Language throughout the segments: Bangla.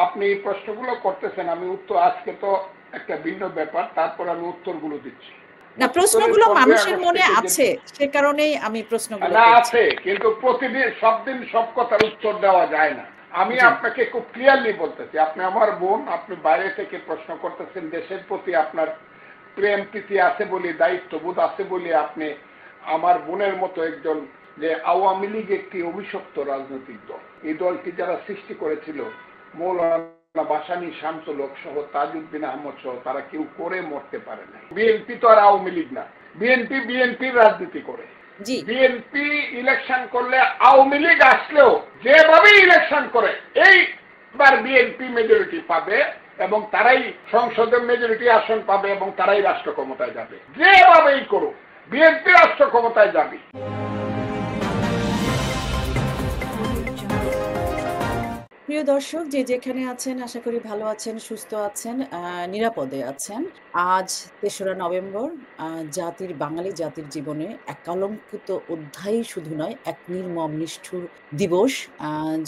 আপনি এই প্রশ্নগুলো করতেছেন, আমি উত্তর আজকে তো একটা ভিন্ন ব্যাপার, তারপর আমি উত্তরগুলো দিচ্ছি। না, ৭৫ এর প্রশ্নগুলো 15ই মানুষের আগস্ট মনে থেকে যে আছে, সে কারণেই আমি প্রশ্নগুলো না করছি। আছে, কিন্তু প্রতিদিন সব দিন সব কথার উত্তর দেওয়া যায় না। আমি জি আপনাকে খুব ক্লিয়ারলি বলতেছি, আপনি আমার বোন, আপনি বাইরে থেকে প্রশ্ন করতেছেন, দেশের প্রতি আপনার প্রেম প্রীতি আছে বলে, দায়িত্ববোধ আছে বলে আপনি আমার বোনের মতো একজন, যে আওয়ামী লীগ একটি অভিশপ্ত রাজনৈতিক দল, এই দলটি যারা সৃষ্টি করেছিল মৌলানা ভাসানী, শামসুল হক সহ, তাজউদ্দিন আহমদ সহ, তারা কেউ করে মরতে পারে না। বিএনপি তো আর আওয়ামী লীগ না, বিএনপি বিএনপির রাজনীতি করে। জি বিএনপি ইলেকশন করলে আওয়ামী লীগ আসলেও যেভাবে ইলেকশন করে এইবার বিএনপি মেজরিটি পাবে এবং তারাই সংসদে মেজরিটি আসন পাবে এবং তারাই রাষ্ট্র ক্ষমতায় যাবে। যেভাবেই করুক বিএনপি রাষ্ট্র ক্ষমতায় যাবে। প্রিয় দর্শক, যে যেখানে আছেন আশা করি ভালো আছেন, সুস্থ আছেন, নিরাপদে আছেন। আজ ৩রা নভেম্বর, বাঙালি জাতির জীবনে এক কলঙ্কিত অধ্যায় শুধু নয়, এক নির্মম নিষ্ঠুর দিবস,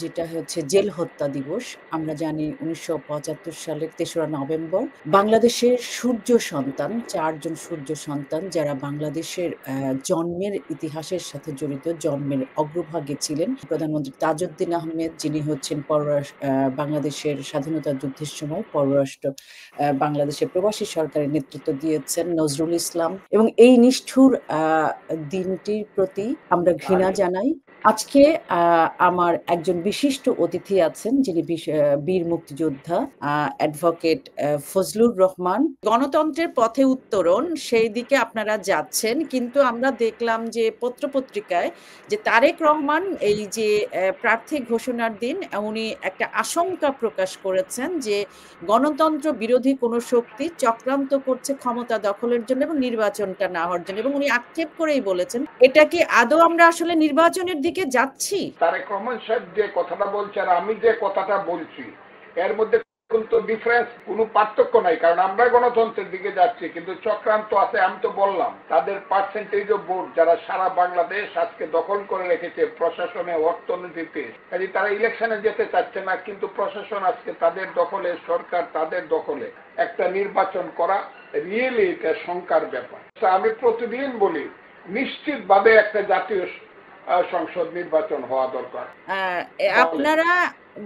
যেটা হচ্ছে জেল হত্যা দিবস। আমরা জানি ১৯৭৫ সালের ৩রা নভেম্বর বাংলাদেশের সূর্য সন্তান, ৪ জন সূর্য সন্তান যারা বাংলাদেশের জন্মের ইতিহাসের সাথে জড়িত, জন্মের অগ্রভাগে ছিলেন। প্রধানমন্ত্রী তাজউদ্দিন আহমেদ, যিনি হচ্ছেন বাংলাদেশের স্বাধীনতা যুদ্ধের সময় বাংলাদেশের প্রবাসী সরকারের নেতৃত্ব দিয়েছেন নজরুল ইসলাম, এবং এই নিষ্ঠুর দিনটির প্রতি আমরা ঘৃণা জানাই। আজকে আমার একজন বিশিষ্ট অতিথি আছেন, যিনি বীর মুক্তিযোদ্ধা অ্যাডভোকেট ফজলুর রহমান। গণতন্ত্রের পথে উত্তরণ, সেই দিকে আপনারা যাচ্ছেন, কিন্তু আমরা দেখলাম যে পত্রপত্রিকায় যে তারেক রহমান এই যে প্রার্থী ঘোষণার দিন উনি একটা আশঙ্কা প্রকাশ করেছেন যে গণতন্ত্র বিরোধী কোনো শক্তি চক্রান্ত করছে ক্ষমতা দখলের জন্য এবং নির্বাচনটা না হওয়ার জন্য, এবং উনি আক্ষেপ করেই বলেছেন, এটা কি আদৌ আমরা আসলে নির্বাচনের দিকে যাচ্ছি? তারেক রহমান সাহেব যে কথাটা বলছে আর আমি যে কথাটা বলছি, এর মধ্যে কিন্তু ডিফারেন্স, কোনো পার্থক্য নাই। কারণ আমরা গণতন্ত্রের দিকে যাচ্ছি, কিন্তু চক্রান্ত আছে। আমি তো বললাম তাদের পার্সেন্টেজ অফ ভোট যারা সারা বাংলাদেশ আজকে দখল করে রেখেছে প্রশাসনে, অর্থনীতিতে, কাজে তারা ইলেকশনে যেতে চাচ্ছে না, কিন্তু প্রশাসন আজকে তাদের দখলে, সরকার তাদের দখলে। একটা নির্বাচন করা রিয়েলি এটা শঙ্কার ব্যাপার। আমি প্রতিদিন বলি নিশ্চিতভাবে একটা জাতীয় সংসদ নির্বাচন হওয়া দরকার। আপনারা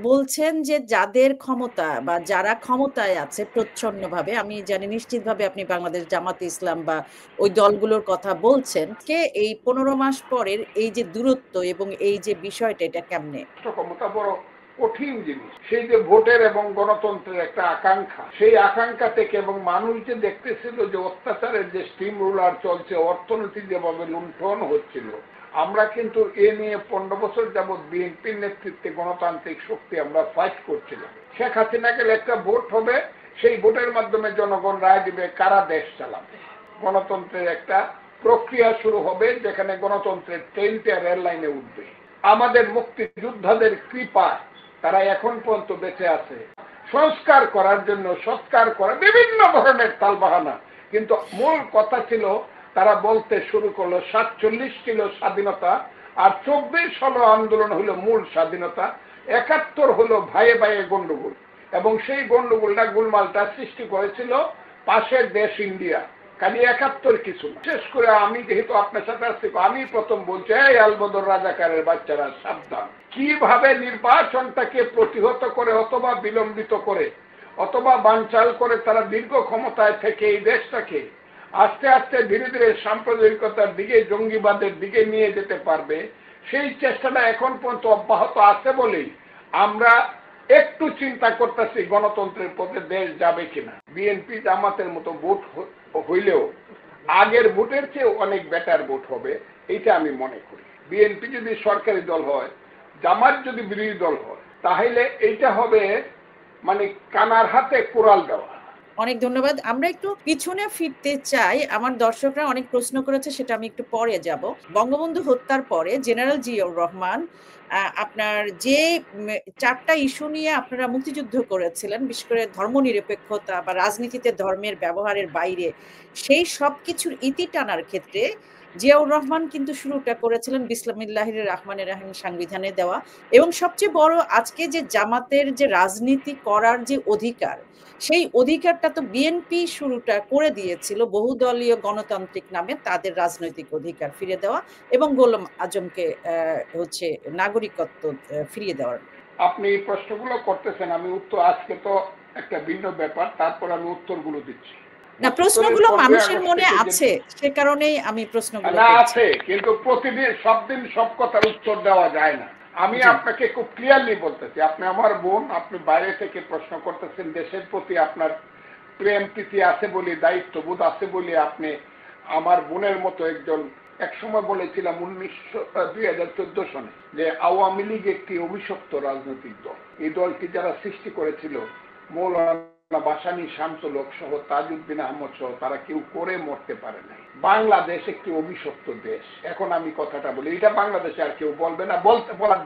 বলছেন যে যাদের ক্ষমতা বা যারা ক্ষমতায় আছে প্রচ্ছন্নভাবে, আমি জানি নিশ্চিতভাবে আপনি বাংলাদেশ জামাতে ইসলাম বা ওই দলগুলোর কথা বলছেন, কে এই 15 মাস পরের এই যে দূরত্ব এবং এই যে বিষয়টা, এটা কেমনে? ক্ষমতা বড় কঠিন জিনিস। সেই যে ভোটের এবং গণতন্ত্রের একটা আকাঙ্ক্ষা, সেই আকাঙ্ক্ষা থেকে, এবং মানুষ যে দেখতেছিল যে অত্যাচারের যে স্টিম রুলার চলছে, অর্থনীতি যেভাবে লুণ্ঠন হচ্ছিল, আমরা কিন্তু এ নিয়ে 15 বছর যাবৎ বিএনপির নেতৃত্বে গণতান্ত্রিক শক্তি আমরা ফাইট করছিলাম। শেখ হাসিনা গেলে একটা ভোট হবে, সেই ভোটের মাধ্যমে জনগণ রায় দিবে কারা দেশ চালাবে। গণতন্ত্রের একটা প্রক্রিয়া শুরু হবে, যেখানে গণতন্ত্রের ট্রেনটা রেল লাইনে উঠবে। আমাদের মুক্তিযোদ্ধাদের কৃপায় তারা এখন পর্যন্ত বেঁচে আছে। সংস্কার করার জন্য সৎকার করা বিভিন্ন ধরনের তালবাহানা, কিন্তু মূল কথা ছিল তারা বলতে শুরু করলো 47 ছিল স্বাধীনতা, আর 24 হলো আন্দোলন হলো মূল স্বাধীনতা, 71 হলো ভাইয়ে ভাইয়ে গন্ডগোল, এবং সেই গন্ডগোলটা গোলমালটা সৃষ্টি করেছিল পাশের দেশ ইন্ডিয়া। খালি 71 কিছু না। শেষ করে আমি যেহেতু আপনার সাথে আসছি, আমি প্রথম বলছি, এই আলবদর রাজাকারের বাচ্চারা সাবধান। কিভাবে নির্বাচনটাকে প্রতিহত করে অথবা বিলম্বিত করে অথবা বানচাল করে তারা দীর্ঘ ক্ষমতায় থেকে এই দেশটাকে আস্তে আস্তে ধীরে ধীরে সাম্প্রদায়িকতার দিকে, জঙ্গিবাদের দিকে নিয়ে যেতে পারবে, সেই চেষ্টাটা এখন পর্যন্ত অব্যাহত আছে বলেই আমরা একটু চিন্তা করতেছি গণতন্ত্রের পথে দেশ যাবে কিনা। বিএনপি জামাতের মতো ভোট হইলেও আগের ভোটের চেয়ে অনেক বেটার ভোট হবে, এইটা আমি মনে করি। বিএনপি যদি সরকারি দল হয়, জামাত যদি বিরোধী দল হয়, তাহলে এইটা হবে মানে কানার হাতে কোরাল দেওয়া। অনেক ধন্যবাদ। আমরা একটু পিছনে ফিরতে চাই, আমার দর্শকরা অনেক প্রশ্ন করেছে, সেটা আমি একটু পরে যাব। বঙ্গবন্ধু হত্যার পরে জেনারেল জিয়াউর রহমান আপনার যে 4টা ইস্যু নিয়ে আপনারা মুক্তিযুদ্ধ করেছিলেন, বিশেষ করে ধর্মনিরপেক্ষতা বা রাজনীতিতে ধর্মের ব্যবহারের বাইরে, সেই সব কিছুর ইতি টানার ক্ষেত্রে জিয়াউর রহমান কিন্তু শুরুটা করেছিলেন বিসমিল্লাহির রহমানির রহিম সংবিধানে দেওয়া, এবং সবচেয়ে বড় আজকে যে জামাতের যে রাজনীতি করার যে অধিকার, সেই অধিকারটা তো বিএনপি শুরুটা করে দিয়েছিল বহুদলীয় গণতান্ত্রিক নামে তাদের রাজনৈতিক অধিকার ফিরে দেওয়া এবং গোলাম আজমকে হচ্ছে নাগরিকত্ব ফিরিয়ে দেওয়ার। আপনি এই প্রশ্নগুলো করতেছেন, আমি উত্তর আজকে তো একটা ভিন্ন ব্যাপার, তারপর আমি উত্তরগুলো দিচ্ছি। না, উত্তরের প্রশ্নগুলো 15 মানুষের আগস্ট মনে থেকে আছে, সে কারণেই আমি প্রশ্নগুলো না করছি। আছে, কিন্তু প্রতিদিন সব দিন সব কথার উত্তর দেওয়া যায় না। আমি জি আপনাকে খুব ক্লিয়ারলি বলতেছি, আপনি আমার বোন, আপনি বাইরে থেকে প্রশ্ন করতেছেন, দেশের প্রতি আপনার প্রেম প্রীতি আছে বলে, দায়িত্ববোধ আছে বলে আপনি আমার বোনের মতো একজন, একসময় বলেছিলাম 2014 সনে যে আওয়ামী লীগ একটি অভিশপ্ত রাজনৈতিক দল। এই দলটি যারা সৃষ্টি করেছিল মৌলানা ভাসানী, শামসুল হক সহ, তাজউদ্দিন আহমদ সহ, তারা কেউ করে মরতে পারে নাই। বাংলাদেশ একটি অভিশপ্ত দেশ। এখন আমি কথাটা বলি, এটা বাংলাদেশে আর কেউ বলবে না, বলার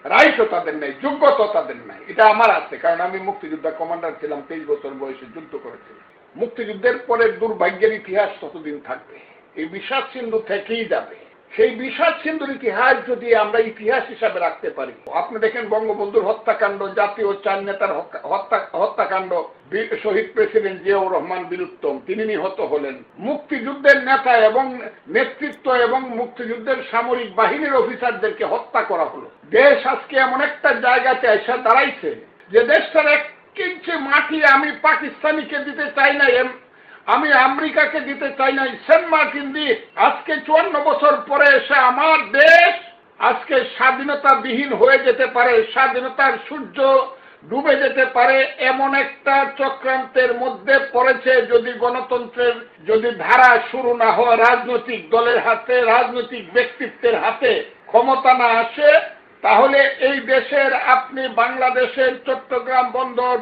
রাইটও তাদের নাই, যোগ্যতা তাদের নাই। এটা আমার আছে, কারণ আমি মুক্তিযোদ্ধা কমান্ডার ছিলাম, 23 বছর বয়সে যুদ্ধ করেছিলাম। মুক্তিযুদ্ধের পরে দুর্ভাগ্যের ইতিহাস ততদিন থাকবে, এই বিষাদ সিন্ধু থেকেই যাবে। সেই বিষাদ সিন্ধুর ইতিহাস যদি আমরা ইতিহাস হিসাবে রাখতে পারি, আপনি দেখেন বঙ্গবন্ধুর হত্যাকাণ্ড, জাতীয় চার নেতার হত্যাকাণ্ড, শহীদ প্রেসিডেন্ট জিয়াউর রহমান বীর উত্তম তিনি নিহত হলেন, মুক্তিযুদ্ধের নেতা এবং নেতৃত্ব এবং মুক্তিযুদ্ধের সামরিক বাহিনীর অফিসারদেরকে হত্যা করা হলো। দেশ আজকে এমন একটা জায়গাতে এসে দাঁড়াইছে যে দেশটার 1 ইঞ্চি মাটি আমি পাকিস্তানিকে দিতে চাই না, আমি আমেরিকাকে দিতে চাই না। সেন্ট মার্টিন দ্বীপ আজকে 54 বছর পরে এসে আমার দেশ আজকে স্বাধীনতাবিহীন হয়ে যেতে পারে, স্বাধীনতার সূর্য ডুবে যেতে পারে, এমন একটা চক্রান্তের মধ্যে পড়েছে। যদি গণতন্ত্রের যদি ধারা শুরু না হয়, রাজনৈতিক দলের হাতে, রাজনৈতিক ব্যক্তিত্বের হাতে ক্ষমতা না আসে, তাহলে এই দেশের, আপনি বাংলাদেশের চট্টগ্রাম বন্দর,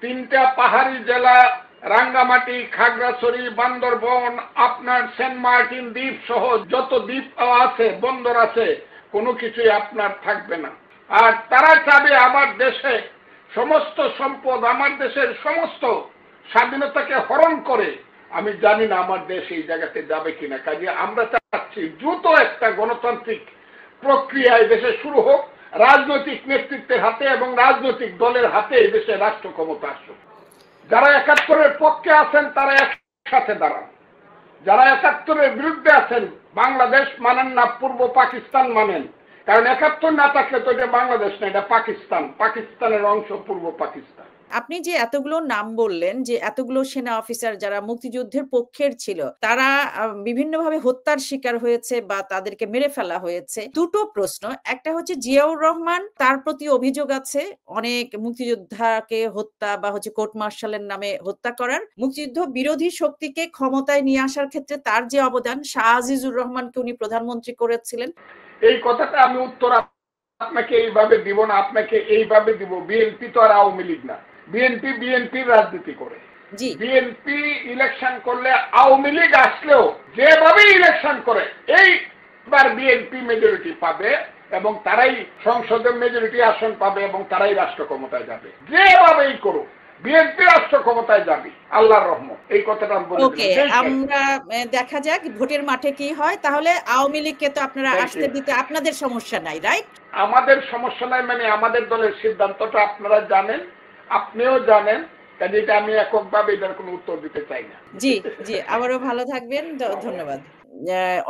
3টা পাহাড়ি জেলা, রাঙ্গামাটি, খাগড়াছড়ি, বান্দরবন, আপনার সেন্ট মার্টিন দ্বীপ সহ যত দ্বীপ আছে, বন্দর আছে, কোনো কিছুই আপনার থাকবে না। আর তারা চাবে আমার দেশে সমস্ত সম্পদ, আমার দেশের সমস্ত স্বাধীনতাকে হরণ করে। আমি জানি না আমার দেশ এই জায়গাতে যাবে কিনা। কাজে আমরা চাচ্ছি দ্রুত একটা গণতান্ত্রিক প্রক্রিয়া এই দেশে শুরু হোক, রাজনৈতিক নেতৃত্বের হাতে এবং রাজনৈতিক দলের হাতে এই দেশে রাষ্ট্র ক্ষমতা আসুক। যারা 71-এর পক্ষে আছেন তারা একসাথে দাঁড়ান, যারা 71-এর বিরুদ্ধে আছেন, বাংলাদেশ মানেন না, পূর্ব পাকিস্তান মানেন, কারণ 71 না থাকলে তো এটা বাংলাদেশ না, এটা পাকিস্তান, পাকিস্তানের অংশ পূর্ব পাকিস্তান। আপনি যে এতগুলো নাম বললেন, যে এতগুলো সেনা অফিসার যারা মুক্তিযুদ্ধের পক্ষের ছিল, তারা বিভিন্নভাবে হত্যার শিকার হয়েছে বা তাদেরকে মেরে ফেলা হয়েছে। দুটো প্রশ্ন, একটা হচ্ছে জিয়াউর রহমান, তার প্রতি অভিযোগ আছে অনেক মুক্তিযোদ্ধাকে হত্যা বা হচ্ছে কোর্ট মার্শালের নামে হত্যা করার। মুক্তিযুদ্ধ বিরোধী শক্তিকে ক্ষমতায় নিয়ে আসার ক্ষেত্রে তার যে অবদান, শাহ আজিজুর রহমানকে উনি প্রধানমন্ত্রী করেছিলেন। এই কথাটা আমি উত্তর আপনাকে এইভাবে দিব না, আপনাকে এইভাবে দিব। বিএনপি তো আর আওয়ামী লীগ না, বিএনপির রাজনীতি করে। জি, বিএনপি ইলেকশন করলে, আওয়ামী লীগ আসলেও যেভাবে ইলেকশন করে, এইবার বিএনপি মেজরিটি পাবে এবং তারাই সংসদের মেজরিটি আসন পাবে এবং তারাই রাষ্ট্র ক্ষমতায় যাবে। যেভাবেই করুক বিএনপি রাষ্ট্র ক্ষমতায় যাবে, আল্লাহর রহমত। এই কথাটা আমি বলে ওকে, আমরা দেখা যাক ভোটের মাঠে কি হয়। তাহলে আওয়ামী লীগকে তো আপনারা আসতে দিতে আপনাদের সমস্যা নাই, রাইট? আমাদের সমস্যা নাই, মানে আমাদের দলের সিদ্ধান্তটা আপনারা জানেন, আপনিও জানেন, কাজে এটা আমি এককভাবে এটার কোনো উত্তর দিতে চাই না। জি, জি, আবারও ভালো থাকবেন। ধন্যবাদ।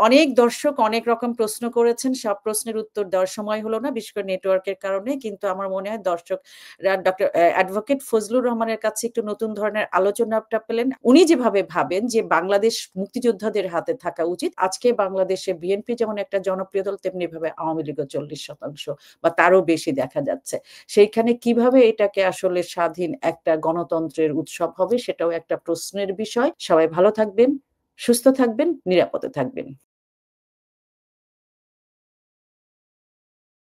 অনেক দর্শক অনেক রকম প্রশ্ন করেছেন। সব প্রশ্নের উত্তর দেওয়ার সময় হলো না, বিশেষ করে নেটওয়ার্কের কারণে। কিন্তু আমার মনে হয় দর্শকরা ডক্টর অ্যাডভোকেট ফজলুর রহমানের কাছে একটু নতুন ধরনের আলোচনাটা পেলেন। উনি যেভাবে ভাবেন যে বাংলাদেশ মুক্তিযোদ্ধাদের হাতে থাকা উচিত, আজকে বাংলাদেশে বিএনপি যেমন একটা জনপ্রিয় দল, তেমনি ভাবে আওয়ামী লীগও 40% বা তারও বেশি দেখা যাচ্ছে। সেইখানে কিভাবে এটাকে আসলে স্বাধীন একটা গণতন্ত্রের উৎসব হবে, সেটাও একটা প্রশ্নের বিষয়। সবাই ভালো থাকবেন, সুস্থ থাকবেন, নিরাপদে থাকবেন।